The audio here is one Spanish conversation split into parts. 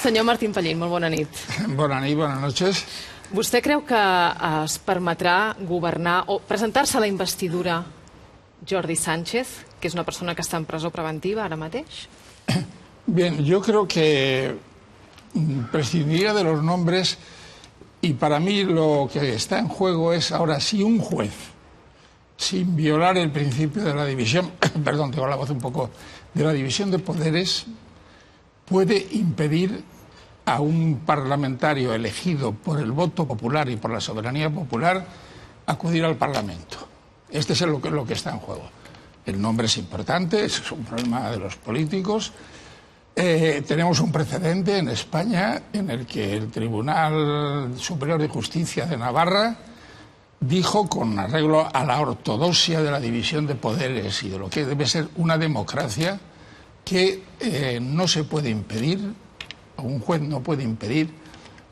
Senyor Martín Pallín, molt bona nit. Bona nit, buenas noches. Vostè creu que es permetrà governar o presentar-se a la investidura Jordi Sánchez, que és una persona que està en presó preventiva ara mateix? Bien, yo creo que prescindiría de los nombres y para mí lo que está en juego es ahora si un juez, sin violar el principio de la división, perdón, tengo la voz un poco, de la división de poderes, puede impedir a un parlamentario elegido por el voto popular y por la soberanía popular acudir al Parlamento. Este es lo que está en juego. El nombre es importante, es un problema de los políticos. Tenemos un precedente en España en el que el Tribunal Superior de Justicia de Navarra dijo, con arreglo a la ortodoxia de la división de poderes y de lo que debe ser una democracia, que no se puede impedir, o un juez no puede impedir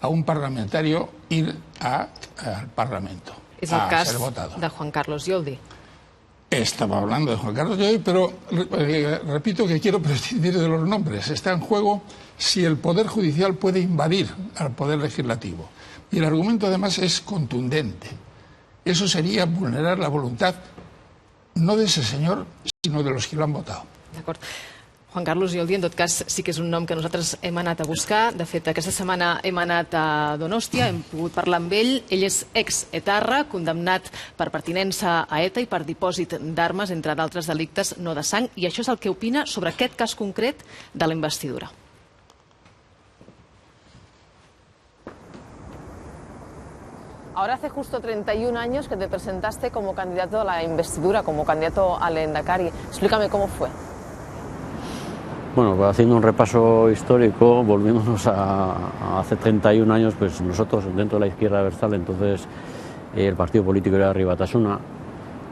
a un parlamentario ir al Parlamento. És el cas de Juan Carlos Yoldi. Estaba hablando de Juan Carlos Yoldi, pero repito que quiero prescindir de los nombres. Está en juego si el Poder Judicial puede invadir al Poder Legislativo. Y el argumento además es contundente. Eso sería vulnerar la voluntad no de ese señor, sinó de los que lo han votado. D'acord. Juan Carlos Yoldi, en tot cas, sí que és un nom que nosaltres hem anat a buscar. De fet, aquesta setmana hem anat a Donòstia, hem pogut parlar amb ell. Ell és ex-etarra, condemnat per pertinença a ETA i per dipòsit d'armes, entre d'altres delictes no de sang. I això és el que opina sobre aquest cas concret de la investidura. Ahora hace justo 31 años que te presentaste como candidato a la investidura, como candidato al Endacari. Explícame cómo fue. Bueno, haciendo un repaso histórico, volviéndonos a hace 31 años, pues nosotros dentro de la izquierda abertzale, entonces el partido político era Herri Batasuna,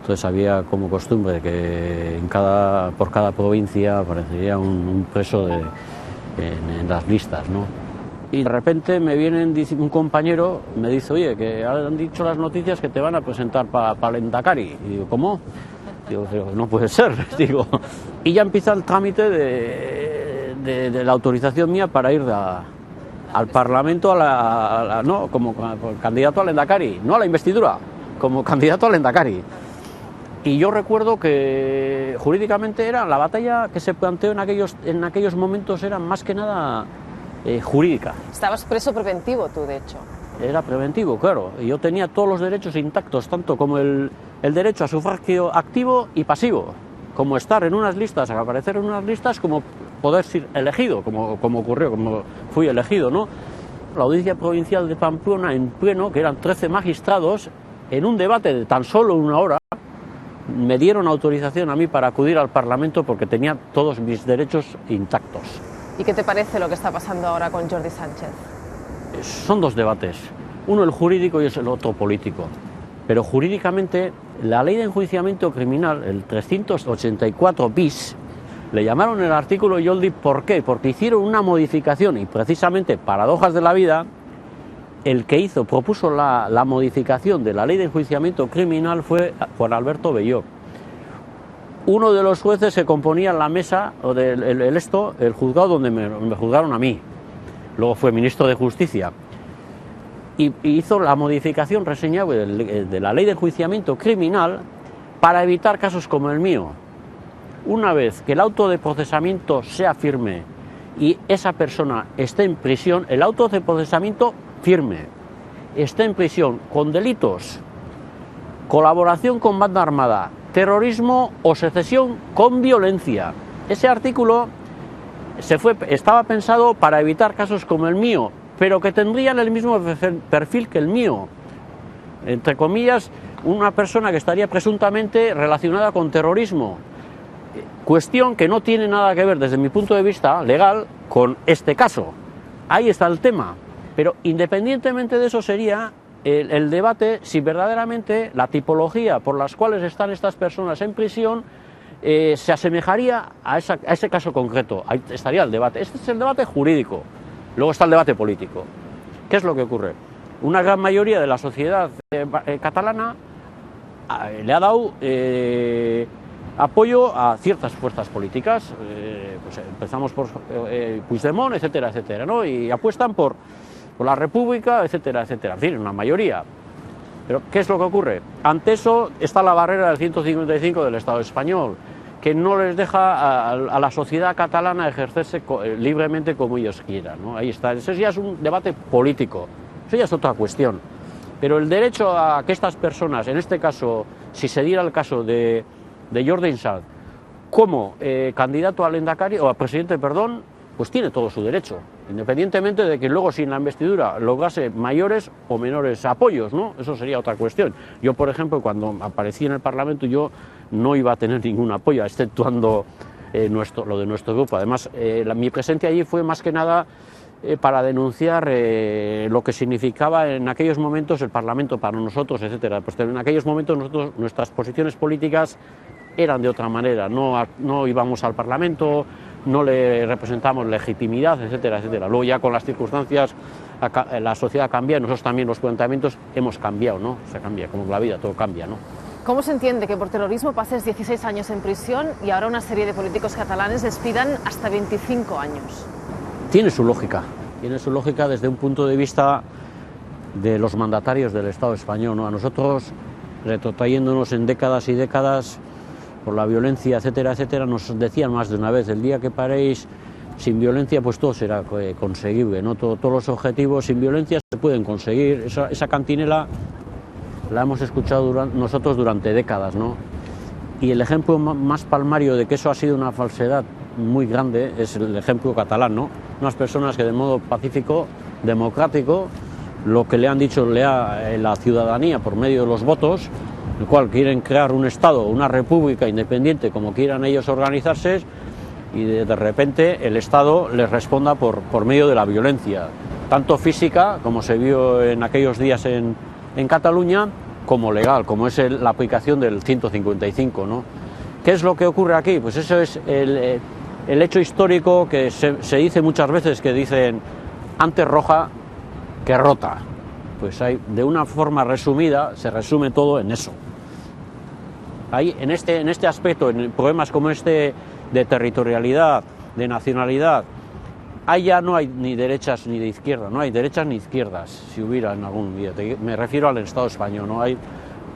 entonces había como costumbre que por cada provincia aparecería un preso en las listas, ¿no? Y de repente me vienen, un compañero me dice, oye, que han dicho las noticias que te van a presentar para el Endacari. Y digo, ¿cómo? Digo, no puede ser, digo. Y ya empieza el trámite de la autorización mía para ir al Parlamento no, como candidato al Endacari, no a la investidura, como candidato al Endacari. Y yo recuerdo que jurídicamente era la batalla que se planteó en aquellos momentos era más que nada jurídica. Estabas preso preventivo tú, de hecho. Era preventivo, claro. Y yo tenía todos los derechos intactos, tanto como el derecho a sufragio activo y pasivo, como estar en unas listas, aparecer en unas listas, como poder ser elegido, como ocurrió, como fui elegido, ¿no? La Audiencia Provincial de Pamplona, en pleno, que eran 13 magistrados, en un debate de tan solo una hora, me dieron autorización a mí para acudir al Parlamento porque tenía todos mis derechos intactos. ¿Y qué te parece lo que está pasando ahora con Jordi Sánchez? Son dos debates, uno el jurídico y el otro político. Pero jurídicamente, la ley de enjuiciamiento criminal, el 384 bis, le llamaron el artículo Yoldi, ¿por qué? Porque hicieron una modificación y precisamente, paradojas de la vida, el que propuso la modificación de la ley de enjuiciamiento criminal fue Juan Alberto Belló. Uno de los jueces se componía en la mesa, o el juzgado donde me juzgaron a mí. Luego fue ministro de Justicia. Y hizo la modificación reseñable de la ley de enjuiciamiento criminal para evitar casos como el mío. Una vez que el auto de procesamiento sea firme y esa persona esté en prisión, el auto de procesamiento firme, esté en prisión con delitos, colaboración con banda armada, terrorismo o secesión con violencia. Ese artículo estaba pensado para evitar casos como el mío, pero que tendrían el mismo perfil que el mío. Entre comillas, una persona que estaría presuntamente relacionada con terrorismo. Cuestión que no tiene nada que ver, desde mi punto de vista legal, con este caso. Ahí está el tema. Pero independientemente de eso sería el debate si verdaderamente la tipología por las cuales están estas personas en prisión se asemejaría a ese caso concreto. Ahí estaría el debate. Este es el debate jurídico. Luego está el debate político. ¿Qué es lo que ocurre? Una gran mayoría de la sociedad catalana le ha dado apoyo a ciertas fuerzas políticas, pues empezamos por Puigdemont, etcétera, etcétera, ¿no? Y apuestan por la República, etcétera, etcétera, en fin, una mayoría. Pero ¿qué es lo que ocurre? Ante eso está la barrera del 155 del Estado español, que no les deja a la sociedad catalana ejercerse libremente como ellos quieran, ¿no? Ahí está, eso ya es un debate político, eso ya es otra cuestión. Pero el derecho a que estas personas, en este caso, si se diera el caso de Jordi Sáenz como candidato al lehendakari, o a presidente, perdón, pues tiene todo su derecho, independientemente de que luego sin la investidura lograse mayores o menores apoyos, ¿no? Eso sería otra cuestión. Yo, por ejemplo, cuando aparecí en el Parlamento, yo no iba a tener ningún apoyo, exceptuando lo de nuestro grupo. Además, mi presencia allí fue más que nada para denunciar lo que significaba en aquellos momentos el Parlamento para nosotros, etcétera. Pues en aquellos momentos nuestras posiciones políticas eran de otra manera, no íbamos al Parlamento, no le representamos legitimidad, etcétera, etcétera. Luego ya con las circunstancias la sociedad cambia, nosotros también los planteamientos hemos cambiado, ¿no? Se cambia, como la vida, todo cambia, ¿no? ¿Cómo se entiende que por terrorismo pases 16 años en prisión y ahora una serie de políticos catalanes les pidan hasta 25 años? Tiene su lógica desde un punto de vista de los mandatarios del Estado español, ¿no? A nosotros, retrotrayéndonos en décadas y décadas por la violencia, etcétera, etcétera, nos decían más de una vez, el día que paréis sin violencia, pues todo será conseguible, ¿no? Todos los objetivos sin violencia se pueden conseguir. Esa cantinela la hemos escuchado nosotros durante décadas, ¿no? Y el ejemplo más palmario de que eso ha sido una falsedad muy grande es el ejemplo catalán, ¿no? Unas personas que de modo pacífico, democrático, lo que le han dicho la ciudadanía por medio de los votos, el cual quieren crear un Estado, una república independiente como quieran ellos organizarse, y de repente el Estado les responda por medio de la violencia, tanto física, como se vio en aquellos días en Cataluña, como legal, como es la aplicación del 155, ¿no? ¿Qué es lo que ocurre aquí? Pues eso es el hecho histórico que se dice muchas veces, que dicen antes roja que rota. Pues de una forma resumida se resume todo en eso. Ahí, en este aspecto, en problemas como este de territorialidad, de nacionalidad, ahí ya no hay ni derechas ni de izquierda, no hay derechas ni izquierdas, si hubiera en algún día. Me refiero al Estado español, ¿no?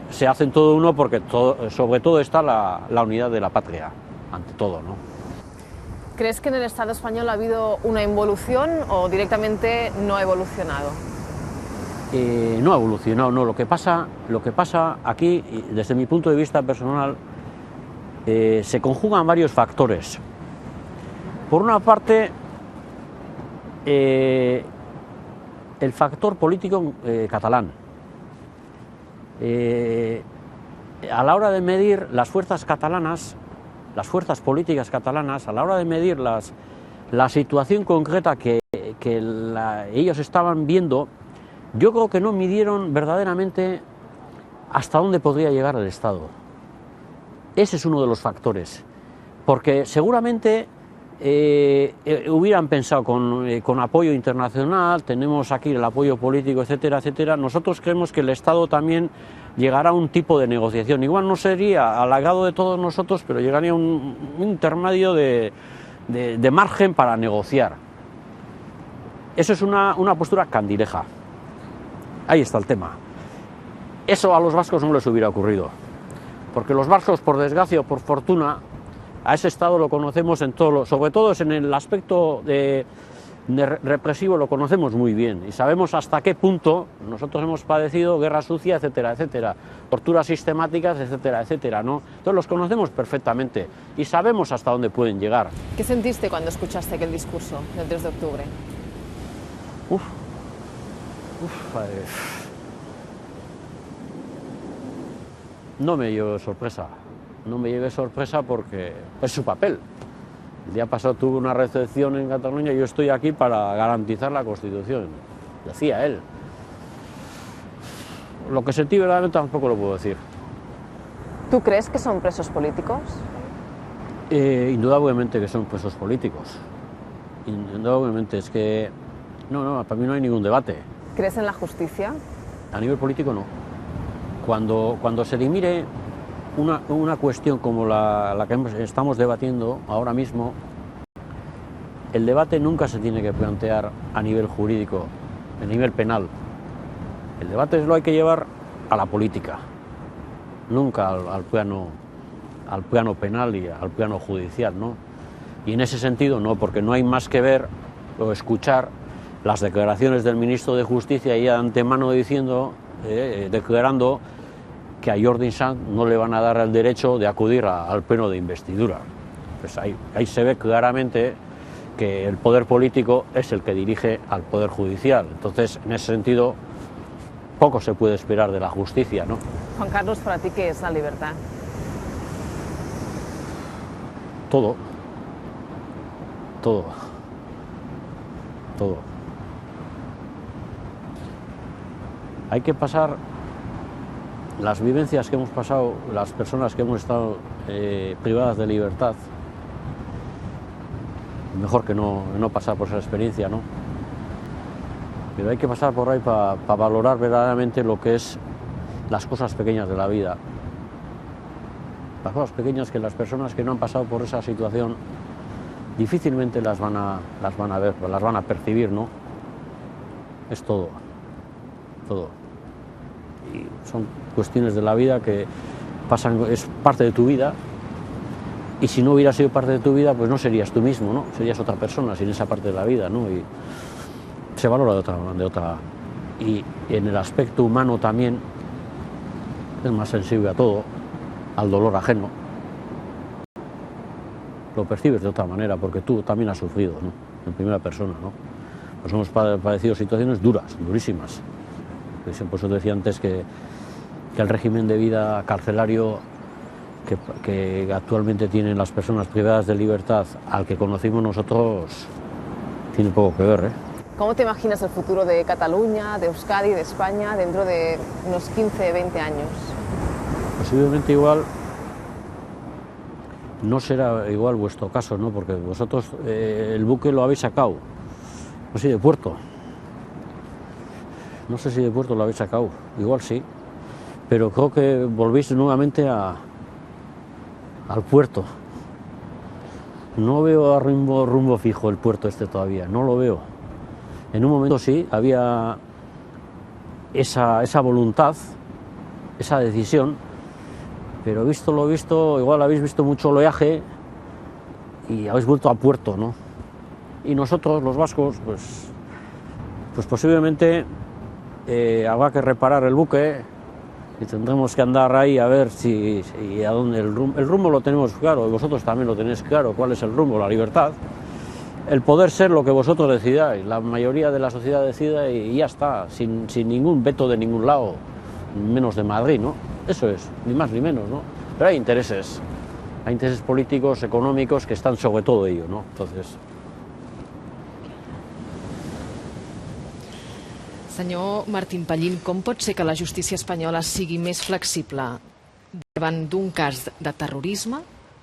Se hacen todo uno porque sobre todo está la unidad de la patria, ante todo, ¿no? ¿Crees que en el Estado español ha habido una involución o directamente no ha evolucionado? No ha evolucionado, no. Lo que pasa aquí, desde mi punto de vista personal, se conjugan varios factores. Por una parte, el factor político catalán. A la hora de medir las fuerzas catalanas, las fuerzas políticas catalanas, a la hora de medir la situación concreta que ellos estaban viendo, yo creo que no midieron verdaderamente hasta dónde podría llegar el Estado. Ese es uno de los factores, porque seguramente hubieran pensado con apoyo internacional, tenemos aquí el apoyo político, etcétera, etcétera. Nosotros creemos que el Estado también llegará a un tipo de negociación. Igual no sería al agrado de todos nosotros, pero llegaría a un intermedio de margen para negociar. Eso es una postura candileja. Ahí está el tema. Eso a los vascos no les hubiera ocurrido, porque los vascos, por desgracia o por fortuna, a ese Estado lo conocemos en todo, sobre todo en el aspecto de represivo, lo conocemos muy bien y sabemos hasta qué punto nosotros hemos padecido guerra sucia, etcétera, etcétera, torturas sistemáticas, etcétera, etcétera, ¿no? Entonces los conocemos perfectamente y sabemos hasta dónde pueden llegar. ¿Qué sentiste cuando escuchaste aquel discurso del 3 de octubre? No me llevo sorpresa. No me lleve sorpresa porque es su papel. El día pasado tuvo una recepción en Cataluña y yo estoy aquí para garantizar la Constitución, decía él. Lo que sentí verdaderamente tampoco lo puedo decir. ¿Tú crees que son presos políticos? Indudablemente que son presos políticos. Indudablemente, es que no, para mí no hay ningún debate. ¿Crees en la justicia? A nivel político no. Cuando se dimire una cuestión como la que estamos debatiendo ahora mismo, el debate nunca se tiene que plantear a nivel jurídico, a nivel penal. El debate lo hay que llevar a la política, nunca al plano penal y al plano judicial, ¿no? Y en ese sentido no, porque no hay más que ver o escuchar las declaraciones del ministro de Justicia y de antemano declarando que a Jordi Sanz no le van a dar el derecho de acudir al pleno de investidura. Pues ahí se ve claramente que el poder político es el que dirige al poder judicial. Entonces, en ese sentido, poco se puede esperar de la justicia, ¿no? Juan Carlos, ¿para ti qué es la libertad? Todo. Hay que pasar las vivencias que hemos pasado, las personas que hemos estado privadas de libertad, mejor que no pasar por esa experiencia, ¿no? Pero hay que pasar por ahí para valorar verdaderamente lo que es las cosas pequeñas de la vida. Las cosas pequeñas que las personas que no han pasado por esa situación difícilmente las van a ver, las van a percibir, ¿no? Es todo. Y son cuestiones de la vida que pasan, es parte de tu vida, y si no hubiera sido parte de tu vida, pues no serías tú mismo, ¿no? Serías otra persona sin esa parte de la vida, ¿no? Y se valora de otra. Y en el aspecto humano también es más sensible a todo, al dolor ajeno. Lo percibes de otra manera, porque tú también has sufrido, ¿no? En primera persona, ¿no? Pues hemos padecido situaciones duras, durísimas. Por eso decía antes que el régimen de vida carcelario que actualmente tienen las personas privadas de libertad al que conocimos nosotros tiene poco que ver, ¿eh? ¿Cómo te imaginas el futuro de Cataluña, de Euskadi, de España dentro de unos 15, 20 años? Posiblemente igual. No será igual vuestro caso, ¿no? Porque vosotros el buque lo habéis sacado, no sé, de puerto. No sé si de puerto lo habéis sacado, igual sí. Pero creo que volvéis nuevamente al puerto. No veo a rumbo fijo el puerto este todavía, no lo veo. En un momento sí, había esa voluntad, esa decisión, pero visto lo visto, igual habéis visto mucho oleaje y habéis vuelto a puerto, ¿no? Y nosotros, los vascos, pues posiblemente habrá que reparar el buque y tendremos que andar ahí a ver si a dónde el rumbo lo tenemos claro, y vosotros también lo tenéis claro, cuál es el rumbo, la libertad, el poder ser lo que vosotros decidáis, la mayoría de la sociedad decida y ya está, sin ningún veto de ningún lado, menos de Madrid, ¿no? Eso es, ni más ni menos, ¿no? Pero hay intereses políticos, econòmics que estan sobre todo ello, ¿no? Entonces... Senyor Martín Pallín, com pot ser que la justícia espanyola sigui més flexible davant d'un cas de terrorisme?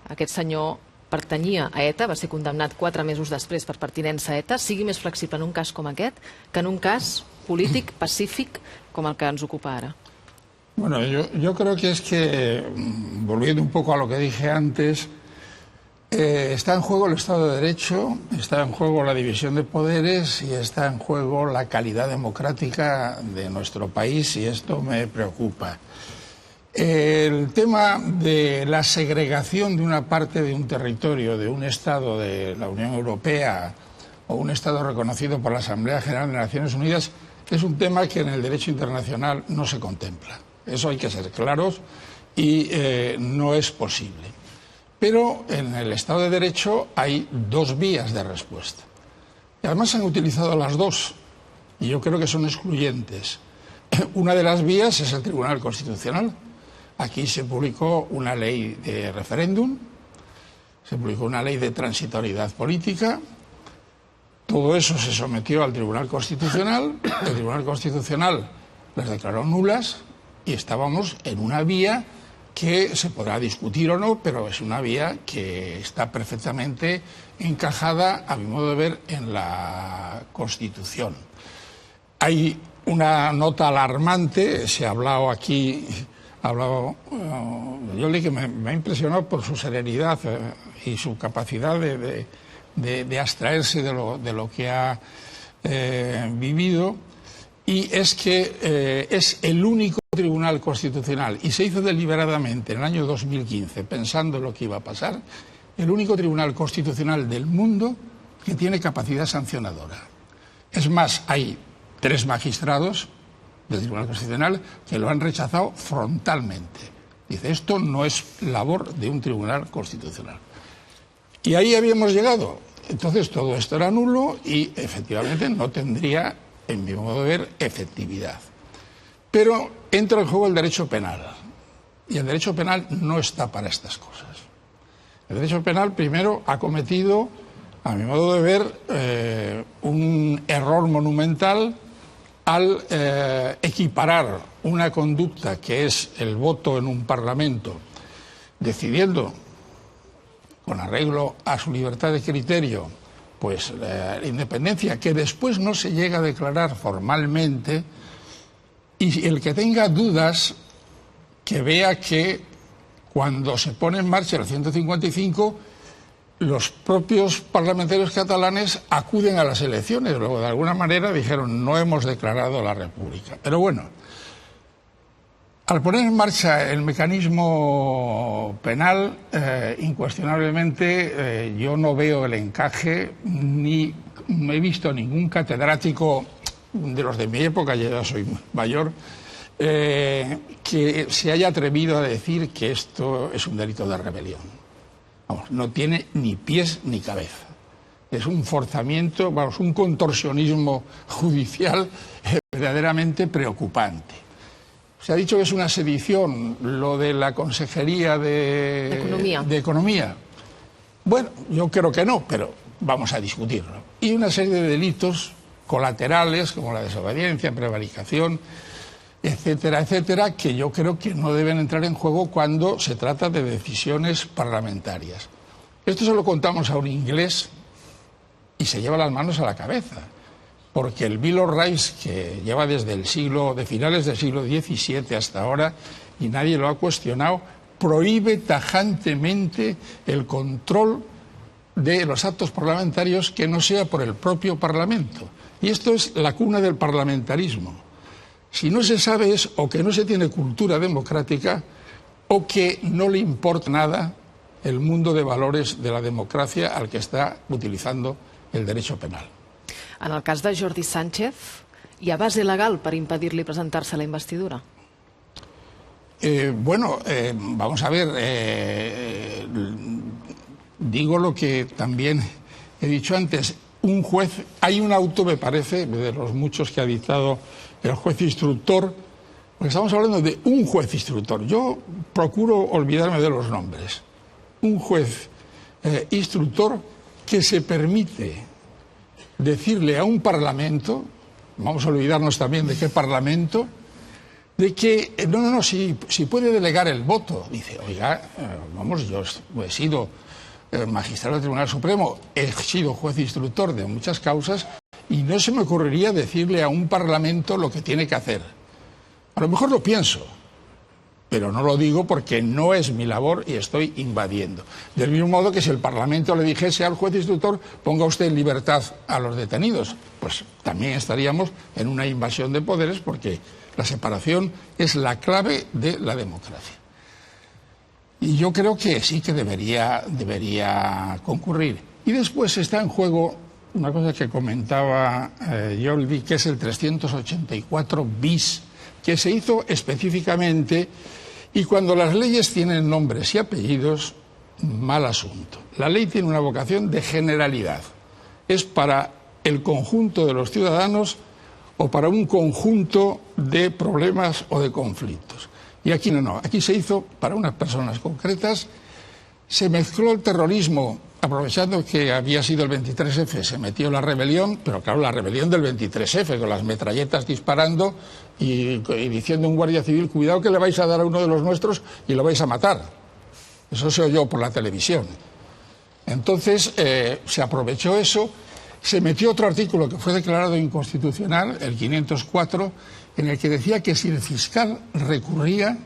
Aquest senyor pertanyia a ETA, va ser condemnat 4 mesos després per pertinença a ETA, sigui més flexible en un cas com aquest que en un cas polític, pacífic, com el que ens ocupa ara? Bueno, yo creo que es que, volviendo un poco a lo que dije antes, está en juego el Estado de Derecho, está en juego la división de poderes y está en juego la calidad democrática de nuestro país, y esto me preocupa. El tema de la segregación de una parte de un territorio, de un Estado de la Unión Europea o un Estado reconocido por la Asamblea General de Naciones Unidas, es un tema que en el derecho internacional no se contempla. Eso hay que ser claros y no es posible. Pero en el Estado de Derecho hay 2 vías de respuesta. Y además se han utilizado las 2, y yo creo que son excluyentes. Una de las vías es el Tribunal Constitucional. Aquí se publicó una ley de referéndum, se publicó una ley de transitoriedad política. Todo eso se sometió al Tribunal Constitucional. El Tribunal Constitucional las declaró nulas y estábamos en una vía que se podrá discutir o no, pero es una vía que está perfectamente encajada, a mi modo de ver, en la Constitución. Hay una nota alarmante, se ha hablado aquí ha hablado Yoldi, que me ha impresionado por su serenidad y su capacidad de abstraerse de lo que ha vivido, y es que es el único tribunal constitucional, y se hizo deliberadamente en el año 2015 pensando en lo que iba a pasar, el único tribunal constitucional del mundo que tiene capacidad sancionadora. Es más, hay 3 magistrados del Tribunal Constitucional que lo han rechazado frontalmente. Dice, esto no es labor de un tribunal constitucional. Y ahí habíamos llegado. Entonces todo esto era nulo y efectivamente no tendría, en mi modo de ver, efectividad. Pero entra en juego el derecho penal. Y el derecho penal no está para estas cosas. El derecho penal, primero, ha cometido, a mi modo de ver, un error monumental al equiparar una conducta que es el voto en un parlamento, decidiendo, con arreglo a su libertad de criterio, pues la independencia, que después no se llega a declarar formalmente, y el que tenga dudas, que vea que cuando se pone en marcha el 155, los propios parlamentarios catalanes acuden a las elecciones. Luego, de alguna manera, dijeron, no hemos declarado la República. Pero bueno, al poner en marcha el mecanismo penal, incuestionablemente, yo no veo el encaje, ni he visto ningún catedrático de los de mi época, yo ya soy mayor, que se haya atrevido a decir que esto es un delito de rebelión. Vamos, no tiene ni pies ni cabeza. Es un forzamiento, vamos, un contorsionismo judicial verdaderamente preocupante. Se ha dicho que es una sedición lo de la Consejería de Economía. Bueno, yo creo que no, pero vamos a discutirlo. Y una serie de delitos colaterales, como la desobediencia, prevaricación, etcétera, etcétera, que yo creo que no deben entrar en juego cuando se trata de decisiones parlamentarias. Esto se lo contamos a un inglés y se lleva las manos a la cabeza, porque el Bill of Rights, que lleva desde de finales del siglo XVII hasta ahora, y nadie lo ha cuestionado, prohíbe tajantemente el control de los actos parlamentarios que no sea por el propio Parlamento. Y esto es la cuna del parlamentarismo. Si no se sabe es o que no se tiene cultura democrática o que no le importa nada el mundo de valores de la democracia al que está utilizando el derecho penal. En el cas de Jordi Sánchez, ¿hi ha base legal per impedir-li presentar-se a la investidura? Vamos a ver, digo lo que también he dicho antes. Un juez, hay un auto, me parece, de los muchos que ha dictado el juez instructor, porque estamos hablando de un juez instructor. Yo procuro olvidarme de los nombres. Un juez instructor que se permite decirle a un parlamento, vamos a olvidarnos también de qué parlamento, de que si puede delegar el voto. Dice, oiga, yo he sido magistrado del Tribunal Supremo, he sido juez instructor de muchas causas y no se me ocurriría decirle a un parlamento lo que tiene que hacer. A lo mejor lo pienso, pero no lo digo porque no es mi labor y estoy invadiendo. Del mismo modo que si el Parlamento le dijese al juez instructor, ponga usted en libertad a los detenidos, pues también estaríamos en una invasión de poderes, porque la separación es la clave de la democracia. Y yo creo que sí que debería concurrir. Y después está en juego una cosa que comentaba Yoldi, que es el 384 bis, que se hizo específicamente, y cuando las leyes tienen nombres y apellidos, mal asunto. La ley tiene una vocación de generalidad. Es para el conjunto de los ciudadanos o para un conjunto de problemas o de conflictos. Y aquí no, aquí se hizo para unas personas concretas, se mezcló el terrorismo, aprovechando que había sido el 23F, se metió la rebelión, pero claro, la rebelión del 23F, con las metralletas disparando y diciendo a un guardia civil, cuidado que le vais a dar a uno de los nuestros y lo vais a matar. Eso se oyó por la televisión. Entonces se aprovechó eso, se metió otro artículo que fue declarado inconstitucional, el 504, en el que decía que si el fiscal recurría,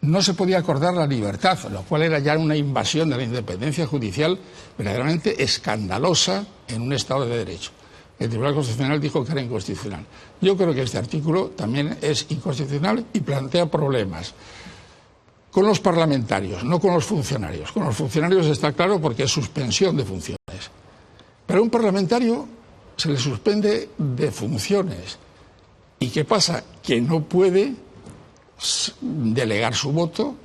no se podía acordar la libertad, lo cual era ya una invasión de la independencia judicial verdaderamente escandalosa en un Estado de Derecho. El Tribunal Constitucional dijo que era inconstitucional. Yo creo que este artículo también es inconstitucional y plantea problemas con los parlamentarios, no con los funcionarios. Con los funcionarios está claro porque es suspensión de funciones. Pero a un parlamentario se le suspende de funciones. ¿Y qué pasa? Que no puede delegar su voto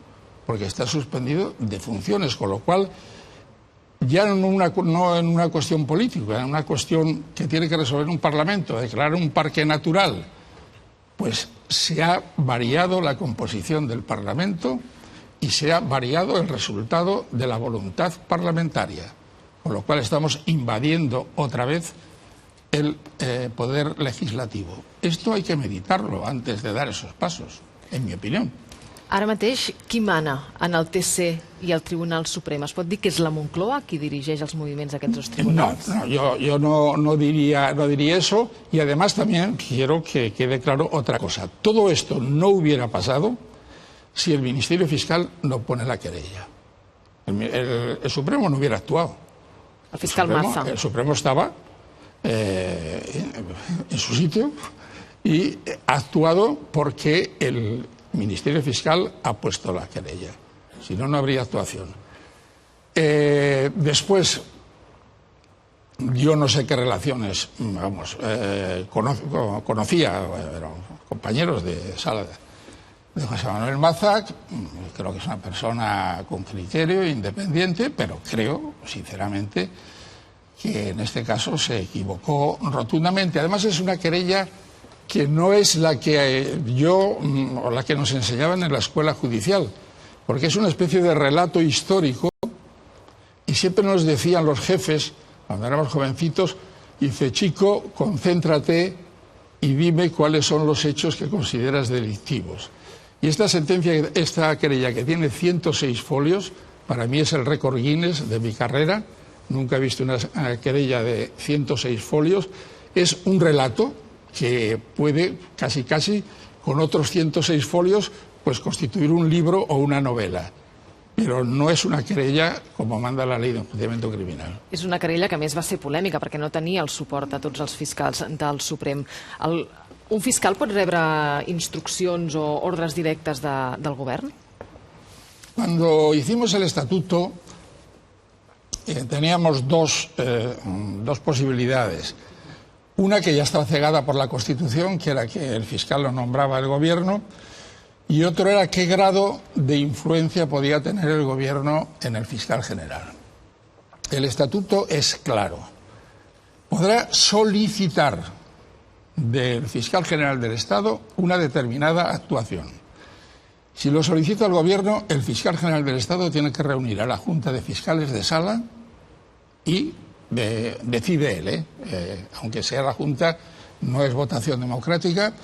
porque está suspendido de funciones, con lo cual ya no en una cuestión política, en una cuestión que tiene que resolver un parlamento, declarar un parque natural, pues se ha variado la composición del Parlamento y se ha variado el resultado de la voluntad parlamentaria, con lo cual estamos invadiendo otra vez el poder legislativo. Esto hay que meditarlo antes de dar esos pasos, en mi opinión. Ara mateix, qui mana en el TC i el Tribunal Suprem? Es pot dir que és la Moncloa qui dirigeix els moviments d'aquests dos tribunals? No, yo no diría eso, y además también quiero que quede claro otra cosa. Todo esto no hubiera pasado si el Ministerio Fiscal no pone la querella. El Supremo no hubiera actuado. El fiscal Maza. El Supremo estaba en su sitio y ha actuado porque el Ministerio Fiscal ha puesto la querella. Si no, no habría actuación. Después, yo no sé qué relaciones, conocía compañeros de sala de José Manuel Maza. Creo que es una persona con criterio, independiente, pero creo, sinceramente, que en este caso se equivocó rotundamente. Además, es una querella que no es la que o la que nos enseñaban en la escuela judicial, porque es una especie de relato histórico, y siempre nos decían los jefes, cuando éramos jovencitos, dice, chico, concéntrate y dime cuáles son los hechos que consideras delictivos. Y esta sentencia, esta querella que tiene 106 folios, para mí es el récord Guinness de mi carrera. Nunca he visto una querella de 106 folios. Es un relato que puede casi con otros 106 folios pues constituir un libro o una novela, però no és una querella com manda la llei d'enjudiciament criminal. És una querella que a més va ser polèmica perquè no tenia el suport de tots els fiscals del Suprem. Un fiscal pot rebre instruccions o ordres directes del govern? Cuando hicimos el estatuto teníamos dos posibilidades. Una que ya estaba cegada por la Constitución, que era que el fiscal lo nombraba el gobierno, y otro era qué grado de influencia podía tener el gobierno en el fiscal general. El estatuto es claro. Podrá solicitar del fiscal general del Estado una determinada actuación. Si lo solicita el gobierno, el fiscal general del Estado tiene que reunir a la Junta de Fiscales de Sala y decide él, aunque sea la Junta, no es votación democrática,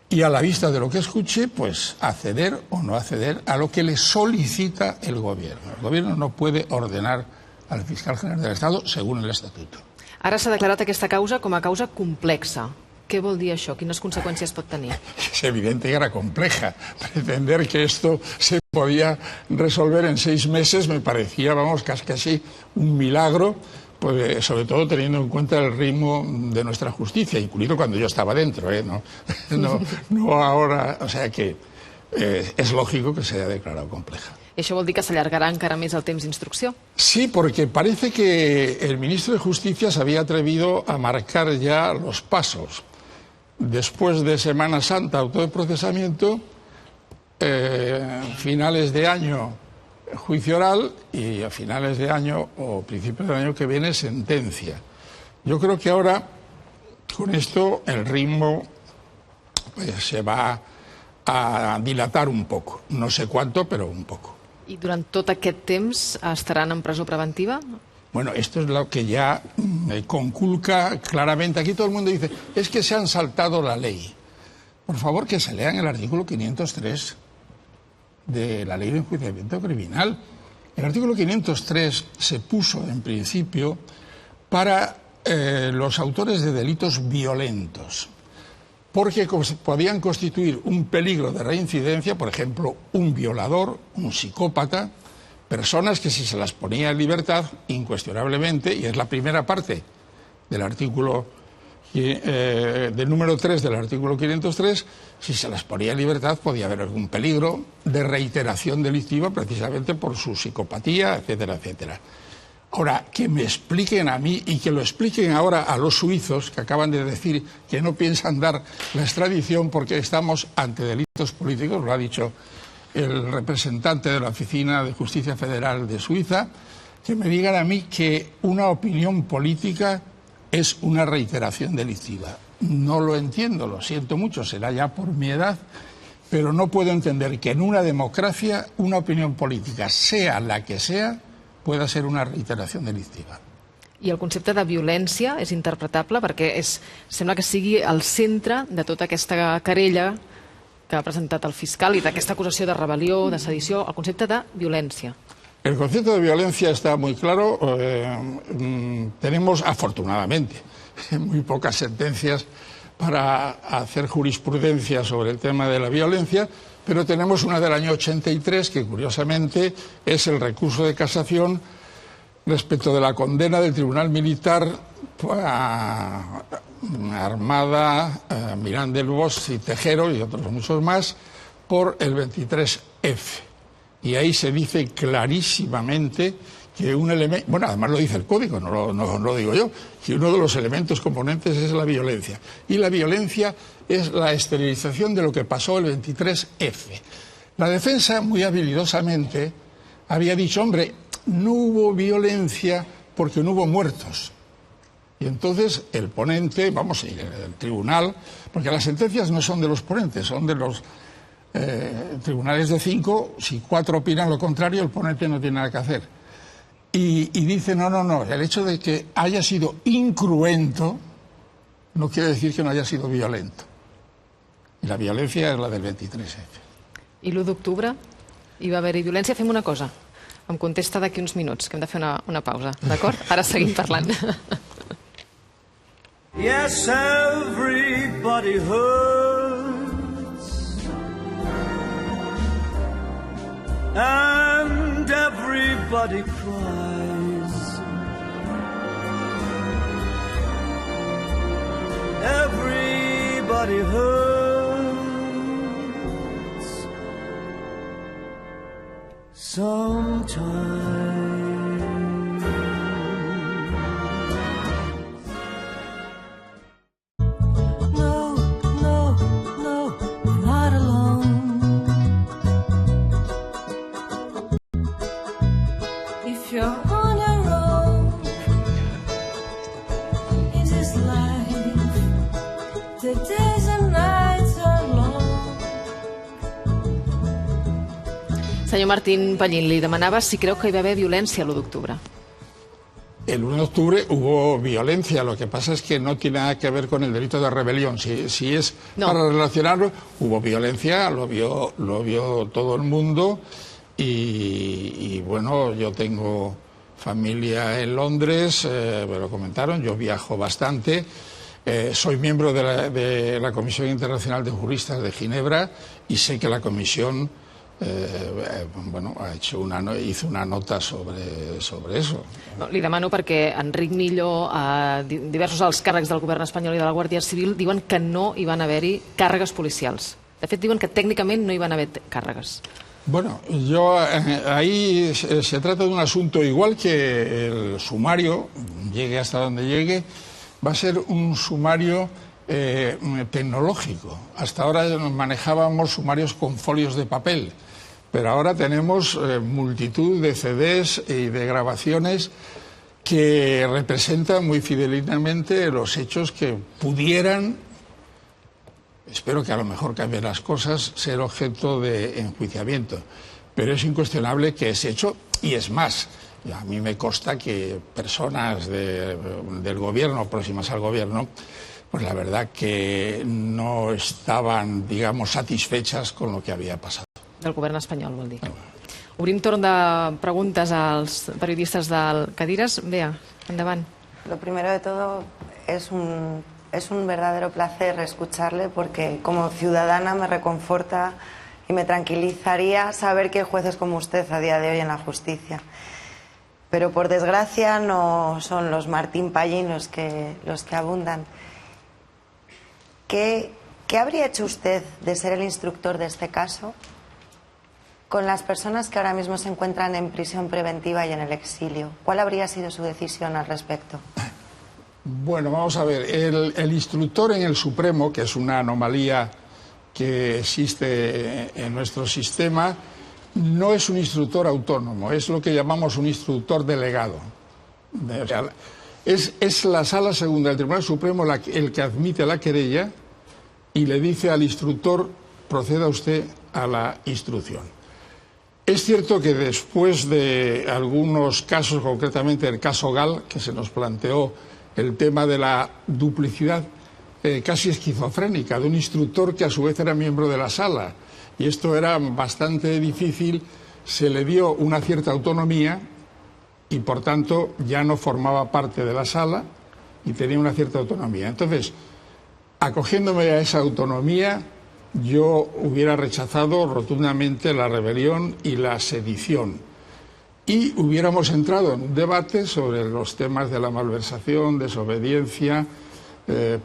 y a la vista de lo que escuche, pues acceder o no acceder a lo que le solicita el gobierno. El gobierno no puede ordenar al fiscal general del Estado según el estatuto. Ara s'ha declarat aquesta causa com a causa complexa. Què vol dir això? Quines conseqüències pot tenir? Es evidente que era compleja. Pretender que esto se podía resolver en 6 meses me parecía, casi un milagro, pues, sobre todo teniendo en cuenta el ritmo de nuestra justicia, incluido cuando yo estaba dentro, no ahora. O sea que es lógico que se haya declarado compleja. I això vol dir que s'allargarà encara més el temps d'instrucció? Sí, porque parece que el ministro de Justicia se había atrevido a marcar ya los pasos. Después de Semana Santa, auto de procesamiento, finales de año juicio oral y a finales de año o principios del año que viene sentencia. Yo creo que ahora con esto el ritmo pues, se va a dilatar un poco, no sé cuánto, pero un poco. I durant tot aquest temps estaran en presó preventiva? Bueno, esto es lo que ya conculca claramente. Aquí todo el mundo dice, es que se han saltado la ley. Por favor, que se lean el artículo 503 de la Ley de Enjuiciamiento Criminal. El artículo 503 se puso, en principio, para los autores de delitos violentos. porque podían constituir un peligro de reincidencia, por ejemplo, un violador, un psicópata, personas que si se las ponía en libertad, incuestionablemente, y es la primera parte del artículo del número 3 del artículo 503, si se las ponía en libertad podía haber algún peligro de reiteración delictiva precisamente por su psicopatía, etcétera, etcétera. Ahora, que me expliquen a mí y que lo expliquen ahora a los suizos, que acaban de decir que no piensan dar la extradición porque estamos ante delitos políticos, lo ha dicho el representante de la Oficina de Justicia Federal de Suiza, que me digan a mí que una opinión política es una reiteración delictiva. No lo entiendo, lo siento mucho, será ya por mi edad, pero no puedo entender que en una democracia una opinión política, sea la que sea, pueda ser una reiteració delictiva. I el concepte de violència és interpretable perquè sembla que sigui el centre de tota aquesta querella que ha presentat el fiscal i d'aquesta acusació de rebel·lió, de sedició, el concepte de violència. El concepto de violencia está muy claro. Tenemos, afortunadamente, muy pocas sentencias para hacer jurisprudencia sobre el tema de la violencia, pero tenemos una del año 83 que, curiosamente, es el recurso de casación respecto de la condena del Tribunal Militar a Armada, Mirán del Bosch y Tejero y otros muchos más por el 23F. Y ahí se dice clarísimamente que un elemento, bueno, además lo dice el código, no lo digo yo, que uno de los elementos componentes es la violencia. Y la violencia es la esterilización de lo que pasó el 23F. La defensa, muy habilidosamente, había dicho, hombre, no hubo violencia porque no hubo muertos. Y entonces el ponente, el tribunal, porque las sentencias no son de los ponentes, son de los tribunales de 5, si 4 opinan lo contrario, el ponente no tiene nada que hacer. Y dice, no, el hecho de que haya sido incruento no quiere decir que no haya sido violento. I la violència és la del 23F. I l'1 d'octubre hi va haver-hi violència? Fem una cosa, em contesta d'aquí uns minuts, que hem de fer una pausa, d'acord? Ara seguim parlant. Yes, everybody hurts, and everybody cries. Everybody hurts sometimes. Senyor Martín Pallín, li demanava si creu que hi va haver violència l'1 d'octubre. El 1 de octubre hubo violencia, lo que pasa es que no tiene nada que ver con el delito de rebelión. Si es para relacionarlo, hubo violencia, lo vio todo el mundo y bueno, yo tengo familia en Londres, me lo comentaron, yo viajo bastante, soy miembro de la Comisión Internacional de Juristas de Ginebra y sé que la Comisión hizo una nota sobre eso. No, li demano perquè Enric Millo, diversos alts càrrecs del govern espanyol i de la Guàrdia Civil diuen que no hi van haver-hi càrregues policials. De fet, diuen que tècnicament no hi van haver càrregues. Bueno, ahí se trata de un asunto igual que el sumario, llegue hasta donde llegue, va a ser un sumario tecnológico. Hasta ahora manejábamos sumarios con folios de papel, pero ahora tenemos multitud de CDs y de grabaciones que representan muy fidelmente los hechos que pudieran, espero que a lo mejor cambien las cosas, ser objeto de enjuiciamiento. Pero es incuestionable que ese hecho, y es más, a mí me consta que personas del gobierno, próximas al gobierno, pues la verdad que no estaban, digamos, satisfechas con lo que había pasado. Del govern espanyol, vol dir. Obrim torn de preguntes als periodistes del Cadires. Bea, endavant. Lo primero de todo es es un verdadero placer escucharle porque como ciudadana me reconforta y me tranquilizaría saber que hay jueces como usted a día de hoy en la justicia. Pero por desgracia no son los Martín Pallín los que abundan. ¿Qué habría hecho usted de ser el instructor de este caso con las personas que ahora mismo se encuentran en prisión preventiva y en el exilio? ¿Cuál habría sido su decisión al respecto? Bueno, vamos a ver. El instructor en el Supremo, que es una anomalía que existe en nuestro sistema, no es un instructor autónomo, es lo que llamamos un instructor delegado. O sea, es la Sala Segunda del Tribunal Supremo el que admite la querella y le dice al instructor: proceda usted a la instrucción. Es cierto que después de algunos casos, concretamente el caso Gal, que se nos planteó el tema de la duplicidad casi esquizofrénica de un instructor que a su vez era miembro de la sala, y esto era bastante difícil, se le dio una cierta autonomía y por tanto ya no formaba parte de la sala y tenía una cierta autonomía. Entonces, acogiéndome a esa autonomía, yo hubiera rechazado rotundamente la rebelión y la sedición y hubiéramos entrado en un debate sobre los temas de la malversación, desobediencia,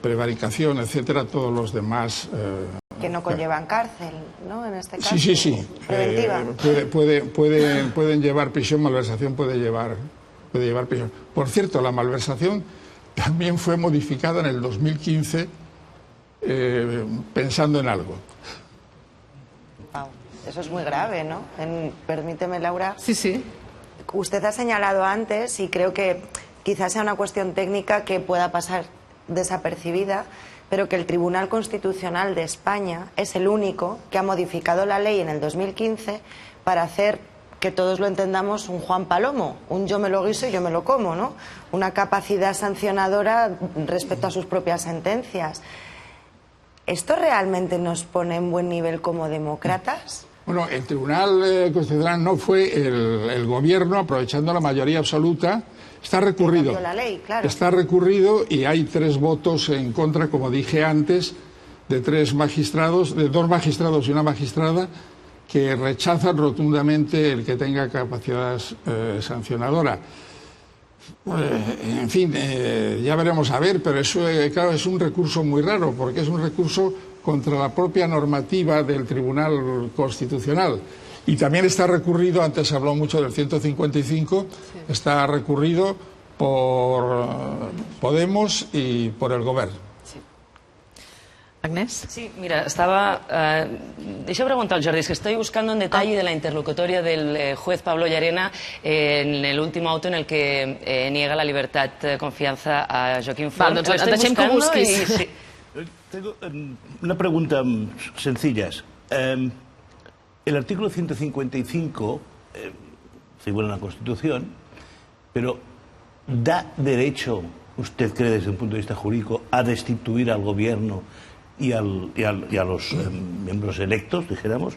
prevaricación, etcétera, todos los demás. Que no conllevan cárcel, ¿no? En este caso. Sí. Preventiva. Pueden llevar prisión, malversación puede llevar prisión. Por cierto, la malversación también fue modificada en el 2015 pensando en algo. Wow. Eso es muy grave, ¿no? Permíteme, Laura. Sí. Usted ha señalado antes, y creo que quizás sea una cuestión técnica que pueda pasar desapercibida, pero que el Tribunal Constitucional de España es el único que ha modificado la ley en el 2015 para hacer, que todos lo entendamos, un Juan Palomo, un yo me lo guiso y yo me lo como, ¿no? Una capacidad sancionadora respecto a sus propias sentencias. ¿Esto realmente nos pone en buen nivel como demócratas? Bueno, el Tribunal Constitucional no fue el gobierno, aprovechando la mayoría absoluta. Está recurrido. La ley, claro. Está recurrido y hay 3 votos en contra, como dije antes, de 3 magistrados, de 2 magistrados y una magistrada, que rechazan rotundamente el que tenga capacidad sancionadora. En fin, ya veremos a ver, pero eso, claro, es un recurso muy raro, porque es un recurso contra la propia normativa del Tribunal Constitucional. Y también está recurrido, antes se habló mucho del 155, está recurrido por Podemos y por el Govern. Agnès? Sí, mira, deixa preguntar al Jordi, es que estoy buscando en detalle de la interlocutoria del juez Pablo Llarena en el último auto en el que niega la libertad de confianza a Joaquín Forn. Val, doncs deixem que ho busquis. Sí. Tengo una pregunta sencilla. El artículo 155 figura en la Constitución, pero ¿da derecho, usted cree desde un punto de vista jurídico, a destituir al gobierno y a los miembros electos, dijéramos?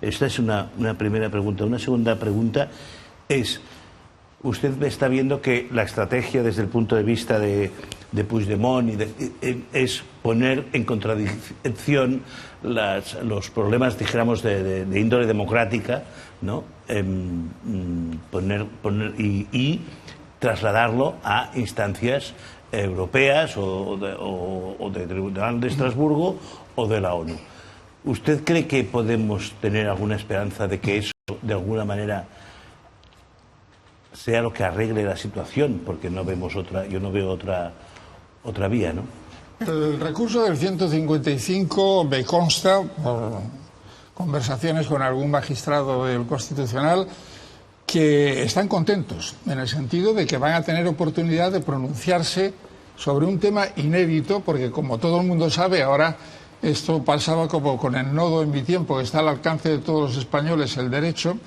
Esta es una primera pregunta. Una segunda pregunta es, usted está viendo que la estrategia desde el punto de vista de Puigdemont es poner en contradicción los problemas, dijéramos, de índole democrática, ¿no? Y trasladarlo a instancias europeas o de Tribunal de Estrasburgo o de la ONU. ¿Usted cree que podemos tener alguna esperanza de que eso, de alguna manera, sea lo que arregle la situación? Porque yo no veo otra vía, ¿no? El recurso del 155 me consta, por conversaciones con algún magistrado del Constitucional, que están contentos, en el sentido de que van a tener oportunidad de pronunciarse sobre un tema inédito, porque como todo el mundo sabe, ahora esto pasaba como con el nodo en mi tiempo, que está al alcance de todos los españoles el derecho,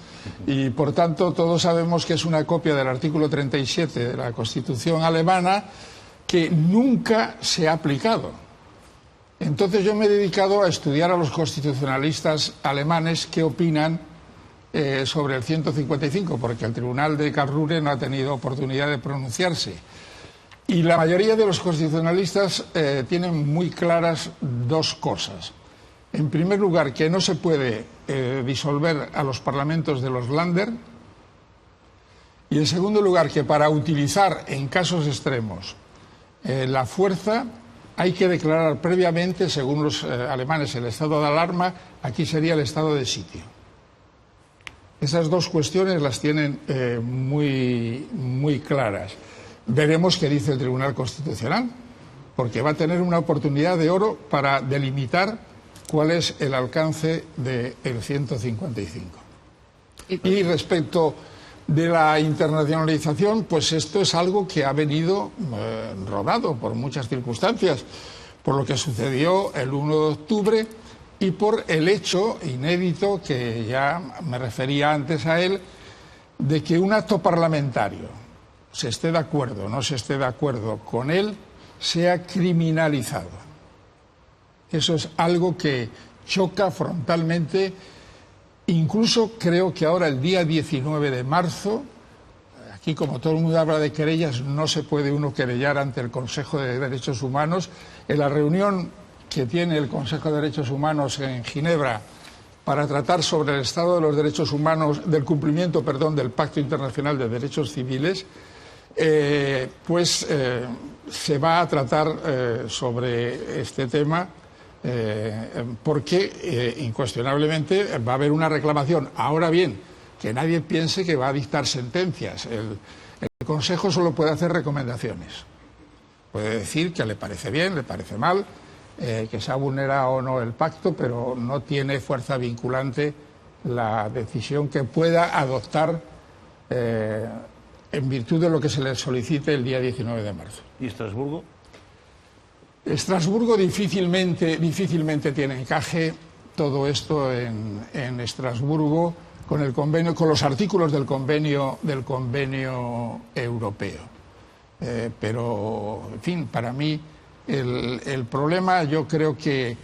y por tanto todos sabemos que es una copia del artículo 37 de la Constitución alemana, que nunca se ha aplicado. Entonces yo me he dedicado a estudiar a los constitucionalistas alemanes qué opinan sobre el 155, porque el Tribunal de Karlsruhe no ha tenido oportunidad de pronunciarse. Y la mayoría de los constitucionalistas tienen muy claras dos cosas. En primer lugar, que no se puede disolver a los parlamentos de los Länder. Y en segundo lugar, que para utilizar en casos extremos la fuerza hay que declarar previamente, según los alemanes, el estado de alarma. Aquí sería el estado de sitio. Esas dos cuestiones las tienen muy claras. Veremos qué dice el Tribunal Constitucional, porque va a tener una oportunidad de oro para delimitar cuál es el alcance del 155. Y respecto de la internacionalización, pues esto es algo que ha venido rodado por muchas circunstancias, por lo que sucedió el 1 de octubre y por el hecho inédito, que ya me refería antes a él, de que un acto parlamentario, se esté de acuerdo o no se esté de acuerdo con él, sea criminalizado. Eso es algo que choca frontalmente. Incluso creo que ahora, el día 19 de marzo, aquí como todo el mundo habla de querellas, no se puede uno querellar ante el Consejo de Derechos Humanos. En la reunión que tiene el Consejo de Derechos Humanos en Ginebra para tratar sobre el estado de los derechos humanos, del cumplimiento, del Pacto Internacional de Derechos Civiles, se va a tratar sobre este tema, porque incuestionablemente va a haber una reclamación. Ahora bien, que nadie piense que va a dictar sentencias. El Consejo solo puede hacer recomendaciones. Puede decir que le parece bien, le parece mal, que se ha vulnerado o no el pacto, pero no tiene fuerza vinculante la decisión que pueda adoptar en virtud de lo que se le solicite el día 19 de marzo. ¿Y Estrasburgo? Estrasburgo difícilmente tiene encaje todo esto en Estrasburgo con el convenio, con los artículos del convenio europeo. Pero, en fin, para mí el problema, yo creo que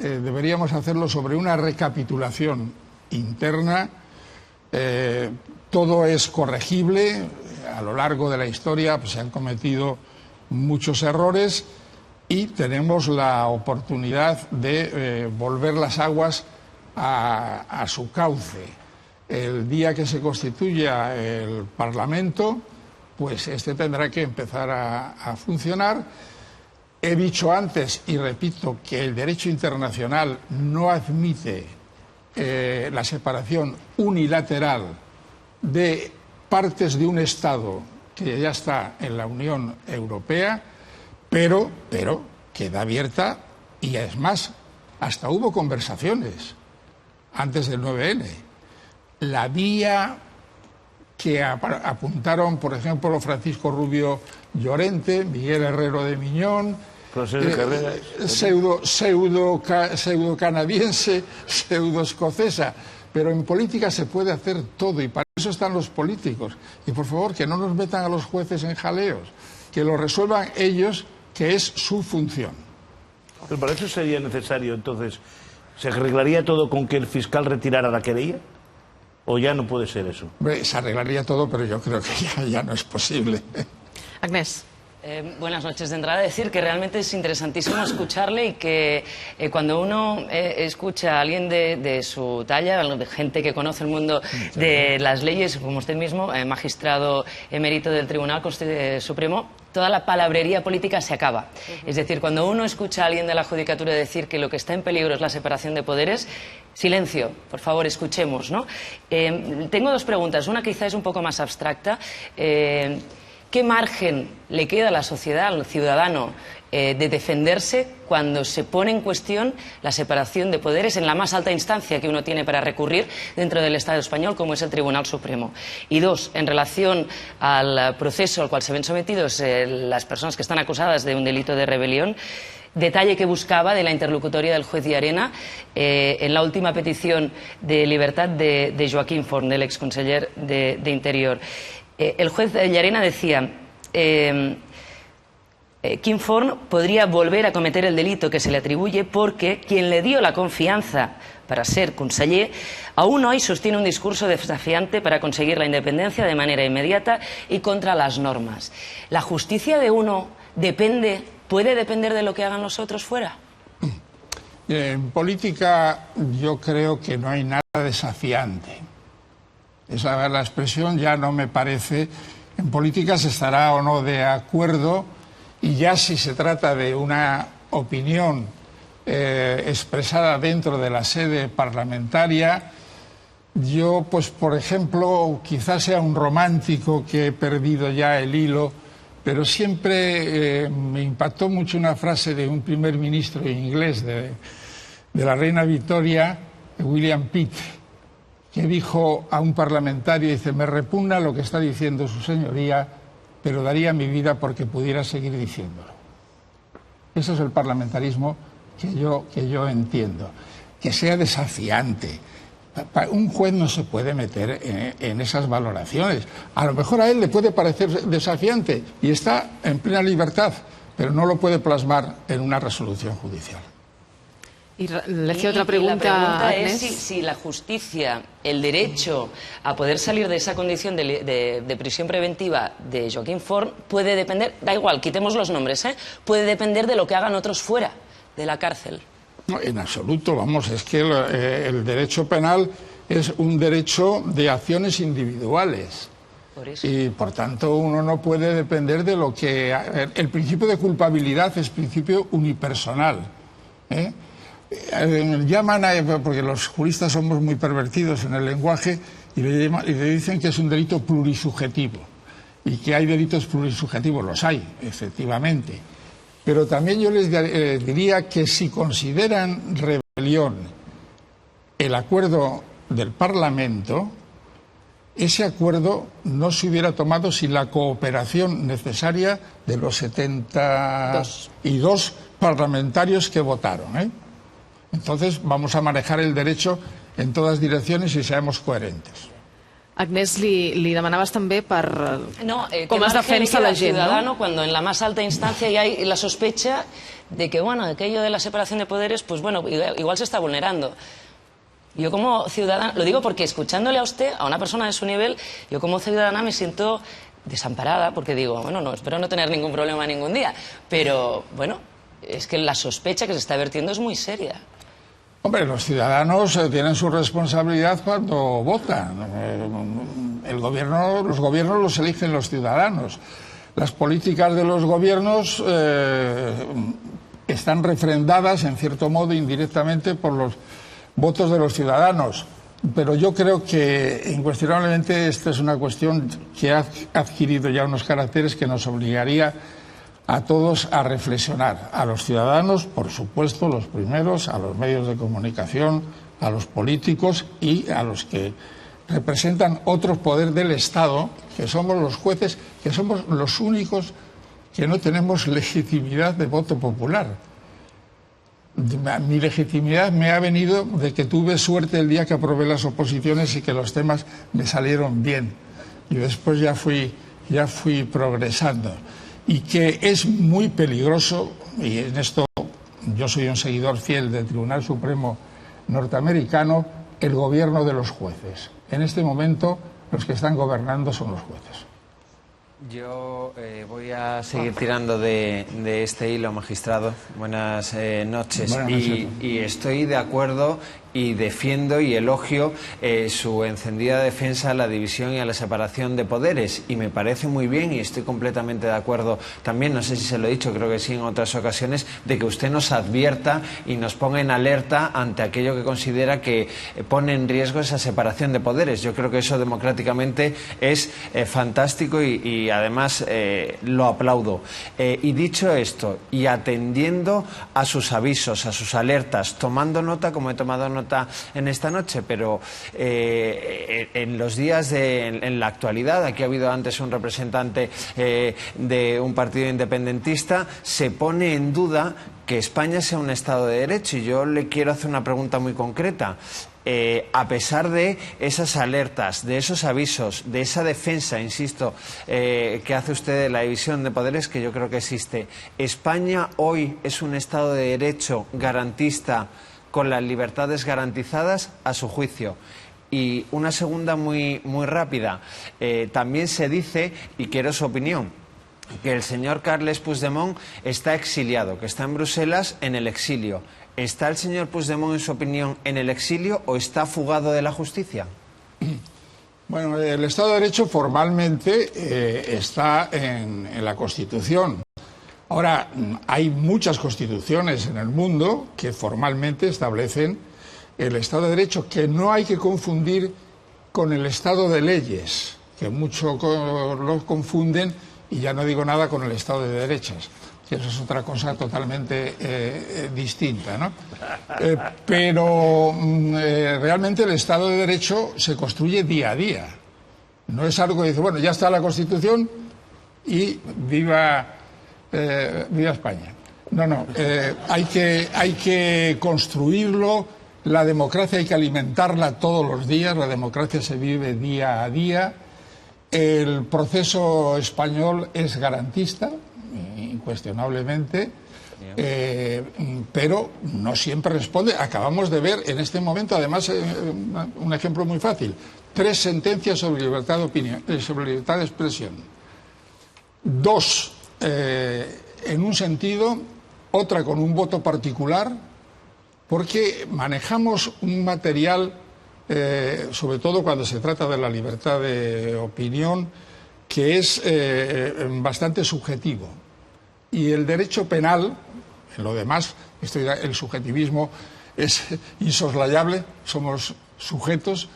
deberíamos hacerlo sobre una recapitulación interna. Todo es corregible. A lo largo de la historia se han cometido muchos errores y tenemos la oportunidad de volver las aguas a su cauce. El día que se constituya el Parlamento, pues este tendrá que empezar a funcionar. He dicho antes y repito que el derecho internacional no admite la separación unilateral de partes de un Estado que ya está en la Unión Europea, pero queda abierta, y es más, hasta hubo conversaciones antes del 9N. La vía que apuntaron, por ejemplo, Francisco Rubio Llorente, Miguel Herrero de Miñón, pseudo canadiense, pseudo escocesa. Pero en política se puede hacer todo y para eso están los políticos. Y por favor, que no nos metan a los jueces en jaleos, que lo resuelvan ellos, que es su función. Pero para eso sería necesario, entonces, ¿se arreglaría todo con que el fiscal retirara la querella? ¿O ya no puede ser eso? Se arreglaría todo, pero yo creo que ya no es posible. Agnès. Buenas noches. De entrada decir que realmente es interesantísimo escucharle y que cuando uno escucha a alguien de su talla, de gente que conoce el mundo de las leyes, como usted mismo, magistrado emérito del Tribunal Supremo, toda la palabrería política se acaba. Es decir, cuando uno escucha a alguien de la judicatura decir que lo que está en peligro es la separación de poderes, silencio, por favor, escuchemos, ¿no? Tengo dos preguntas. Una quizá es un poco más abstracta. ¿Qué margen le queda a la sociedad, al ciudadano, de defenderse cuando se pone en cuestión la separación de poderes en la más alta instancia que uno tiene para recurrir dentro del Estado español, como es el Tribunal Supremo? Y dos, en relación al proceso al cual se ven sometidos las personas que están acusadas de un delito de rebelión, detalle que buscaba de la interlocutoria del juez Llarena en la última petición de libertad de Joaquín Forn, del exconseller de Interior. El juez Llarena decía, Quim Forn podría volver a cometer el delito que se le atribuye porque quien le dio la confianza para ser conseller aún hoy sostiene un discurso desafiante para conseguir la independencia de manera inmediata y contra las normas. ¿La justicia de uno puede depender de lo que hagan los otros fuera? En política yo creo que no hay nada desafiante. La expresión ya no me parece. En política se estará o no de acuerdo, y ya si se trata de una opinión expresada dentro de la sede parlamentaria, yo, pues por ejemplo, quizás sea un romántico que he perdido ya el hilo, pero siempre me impactó mucho una frase de un primer ministro inglés de la reina Victoria, William Pitt, que dijo a un parlamentario, dice: me repugna lo que está diciendo su señoría, pero daría mi vida porque pudiera seguir diciéndolo. Eso es el parlamentarismo que yo entiendo. Que sea desafiante. Un juez no se puede meter en esas valoraciones. A lo mejor a él le puede parecer desafiante y está en plena libertad, pero no lo puede plasmar en una resolución judicial. Y le hacía otra pregunta, la pregunta Agnès. es si la justicia, el derecho a poder salir de esa condición de prisión preventiva de Joaquim Forn puede depender, da igual, quitemos los nombres, puede depender de lo que hagan otros fuera de la cárcel. No, en absoluto, vamos, es que el derecho penal es un derecho de acciones individuales. Por eso. Y por tanto uno no puede depender de lo que... El principio de culpabilidad es principio unipersonal. Llaman porque los juristas somos muy pervertidos en el lenguaje y le dicen que es un delito plurisubjetivo y que hay delitos plurisubjetivos, los hay, efectivamente. Pero también yo les diría que si consideran rebelión el acuerdo del Parlamento, ese acuerdo no se hubiera tomado sin la cooperación necesaria de los 72 parlamentarios que votaron. Entonces vamos a manejar el derecho en todas direcciones y seamos coherentes. Agnès, li demanaves també per com es defensa la gent, ciudadano, ¿no? Cuando en la más alta instancia ya hay la sospecha de que, bueno, aquello de la separación de poderes, pues bueno, igual se está vulnerando. Yo como ciudadana, lo digo porque escuchándole a usted, a una persona de su nivel, yo como ciudadana me siento desamparada, porque digo, bueno, no, espero no tener ningún problema ningún día, pero bueno, es que la sospecha que se está vertiendo es muy seria. Hombre, los ciudadanos tienen su responsabilidad cuando votan. Los gobiernos los eligen los ciudadanos. Las políticas de los gobiernos están refrendadas, en cierto modo, indirectamente por los votos de los ciudadanos. Pero yo creo que, incuestionablemente, esta es una cuestión que ha adquirido ya unos caracteres que nos obligaría a todos a reflexionar, a los ciudadanos, por supuesto, los primeros, a los medios de comunicación, a los políticos y a los que representan otro poder del Estado, que somos los jueces, que somos los únicos que no tenemos legitimidad de voto popular. Mi legitimidad me ha venido de que tuve suerte el día que aprobé las oposiciones y que los temas me salieron bien. Y después ya fui progresando. Y que es muy peligroso, y en esto yo soy un seguidor fiel del Tribunal Supremo norteamericano, el gobierno de los jueces. En este momento los que están gobernando son los jueces. Yo voy a seguir tirando de este hilo, magistrado. Buenas noches. Buenas noches. Y estoy de acuerdo y defiendo y elogio su encendida defensa a la división y a la separación de poderes, y me parece muy bien y estoy completamente de acuerdo también, no sé si se lo he dicho, creo que sí en otras ocasiones, de que usted nos advierta y nos ponga en alerta ante aquello que considera que pone en riesgo esa separación de poderes. Yo creo que eso democráticamente es fantástico y además lo aplaudo. Y dicho esto, y atendiendo a sus avisos, a sus alertas, tomando nota como he tomado nota en esta noche, pero en los días en la actualidad, aquí ha habido antes un representante de un partido independentista, se pone en duda que España sea un Estado de Derecho, y yo le quiero hacer una pregunta muy concreta. a pesar de esas alertas, de esos avisos, de esa defensa, insisto, que hace usted de la división de poderes que yo creo que existe, ¿España hoy es un Estado de Derecho garantista con las libertades garantizadas a su juicio? Y una segunda muy rápida. También se dice, y quiero su opinión, que el señor Carles Puigdemont está exiliado, que está en Bruselas en el exilio. ¿Está el señor Puigdemont, en su opinión, en el exilio o está fugado de la justicia? Bueno, el Estado de Derecho formalmente está en la Constitución. Ahora, hay muchas constituciones en el mundo que formalmente establecen el Estado de Derecho, que no hay que confundir con el Estado de leyes, que muchos lo confunden, y ya no digo nada con el Estado de derechas, que eso es otra cosa totalmente distinta, ¿no? Pero realmente el Estado de Derecho se construye día a día. No es algo que dice, bueno, ya está la Constitución y viva España. No, hay que construirlo. La democracia hay que alimentarla todos los días, la democracia se vive día a día. El proceso español es garantista, incuestionablemente, pero no siempre responde. Acabamos de ver en este momento, además, un ejemplo muy fácil: 3 sentencias sobre libertad de opinión, sobre libertad de expresión. 2 en un sentido, otra con un voto particular, porque manejamos un material, sobre todo cuando se trata de la libertad de opinión, que es bastante subjetivo. Y el derecho penal, en lo demás, el subjetivismo es insoslayable, somos sujetos,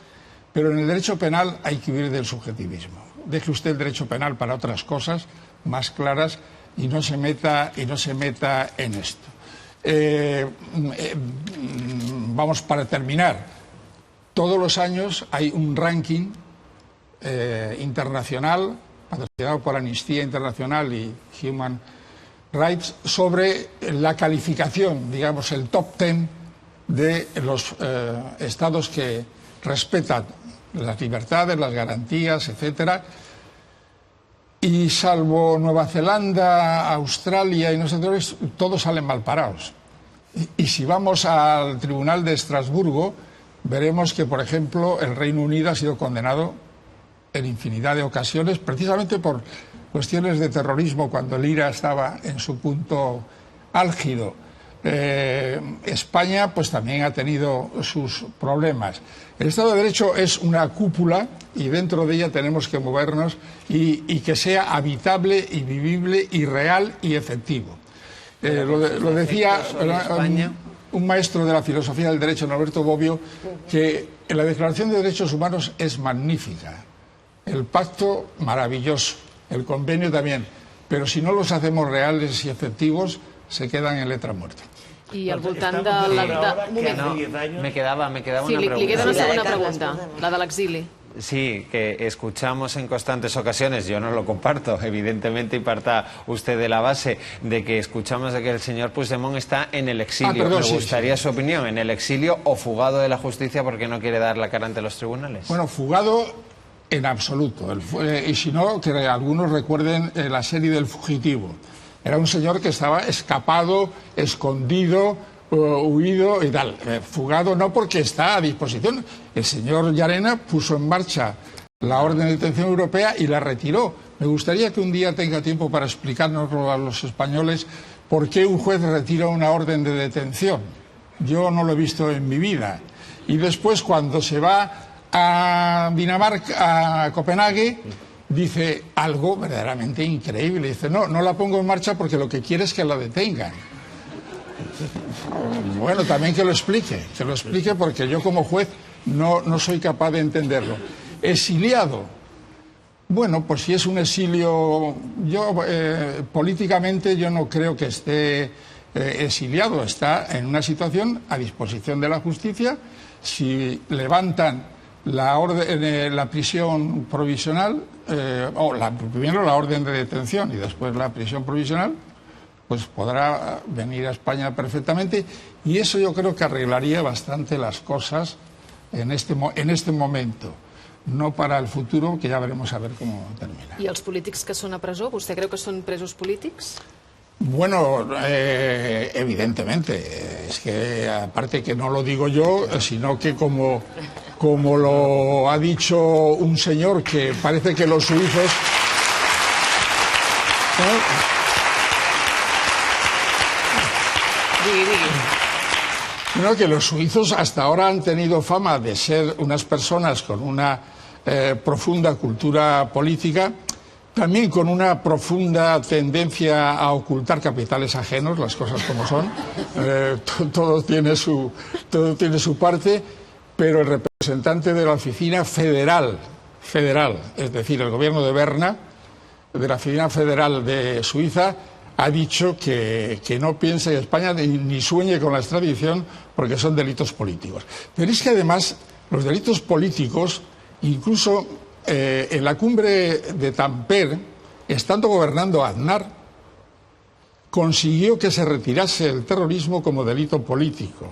pero en el derecho penal hay que huir del subjetivismo. Deje usted el derecho penal para otras cosas más claras y no se meta en esto. Vamos, para terminar, todos los años hay un ranking internacional patrocinado por Amnistía Internacional y Human Rights sobre la calificación, digamos, el top 10 de los estados que respetan las libertades, las garantías, etcétera. Y salvo Nueva Zelanda, Australia y nosotros, todos salen mal parados. Y si vamos al Tribunal de Estrasburgo, veremos que, por ejemplo, el Reino Unido ha sido condenado en infinidad de ocasiones, precisamente por cuestiones de terrorismo, cuando el IRA estaba en su punto álgido. España, pues también ha tenido sus problemas. El Estado de Derecho es una cúpula y dentro de ella tenemos que movernos y que sea habitable y vivible y real y efectivo. Lo decía un maestro de la filosofía del derecho, Norberto Bobbio, que la Declaración de Derechos Humanos es magnífica, el pacto maravilloso, el convenio también, pero si no los hacemos reales y efectivos, se quedan en letra muerta. I al voltant de la... Me quedaba sí, una pregunta. li queda una segona pregunta, la de l'exili. Sí, que escuchamos en constantes ocasiones, yo no lo comparto, evidentemente, y parta usted de la base de que escuchamos de que el señor Puigdemont está en el exilio. Me gustaría su opinión, ¿en el exilio o fugado de la justicia porque no quiere dar la cara ante los tribunales? Bueno, fugado en absoluto. Y si no, que algunos recuerden la serie del Fugitivo. Era un señor que estaba escapado, escondido, huido y tal. Fugado no, porque está a disposición. El señor Llarena puso en marcha la orden de detención europea y la retiró. Me gustaría que un día tenga tiempo para explicárnoslo a los españoles por qué un juez retira una orden de detención. Yo no lo he visto en mi vida. Y después, cuando se va a Dinamarca, a Copenhague, dice algo verdaderamente increíble. Dice, no la pongo en marcha porque lo que quiere es que la detengan. Bueno, también que lo explique porque yo como juez no soy capaz de entenderlo. Exiliado. Bueno, pues si es un exilio, políticamente yo no creo que esté exiliado, está en una situación a disposición de la justicia. Si levantan la prisión provisional, primero la orden de detención y después la prisión provisional, pues podrá venir a España perfectamente, y eso yo creo que arreglaría bastante las cosas en este momento, no para el futuro, que ya veremos a ver cómo termina. I els polítics que són a presó, vostè creu que són presos polítics? Bueno, evidentemente, es que aparte que no lo digo yo, sino que como lo ha dicho un señor que parece que los suizos... Que los suizos hasta ahora han tenido fama de ser unas personas con una profunda cultura política, también con una profunda tendencia a ocultar capitales ajenos, las cosas como son. Todo tiene su parte, pero el representante de la oficina federal, es decir, el gobierno de Berna, de la oficina federal de Suiza, ha dicho que no piense en España ni sueñe con la extradición porque son delitos políticos. Pero es que además los delitos políticos, incluso en la cumbre de Tampere, estando gobernando Aznar, consiguió que se retirase el terrorismo como delito político.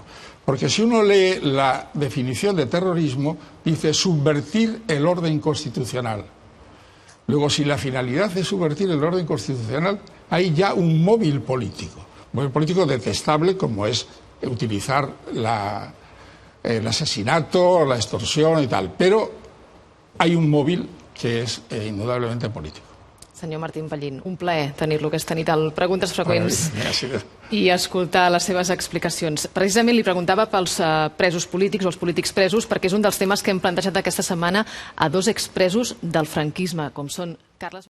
Porque si uno lee la definición de terrorismo, dice subvertir el orden constitucional. Luego, si la finalidad es subvertir el orden constitucional, hay ya un móvil político detestable como es utilizar el asesinato, la extorsión y tal. Pero hay un móvil que és indudablement polític. Senyor Martín Pallín, un plaer tenir-lo aquesta nit al Preguntes Freqüents i escoltar les seves explicacions. Precisament li preguntava pels presos polítics o els polítics presos, perquè és un dels temes que hem plantejat aquesta setmana a dos expresos del franquisme, com són Carles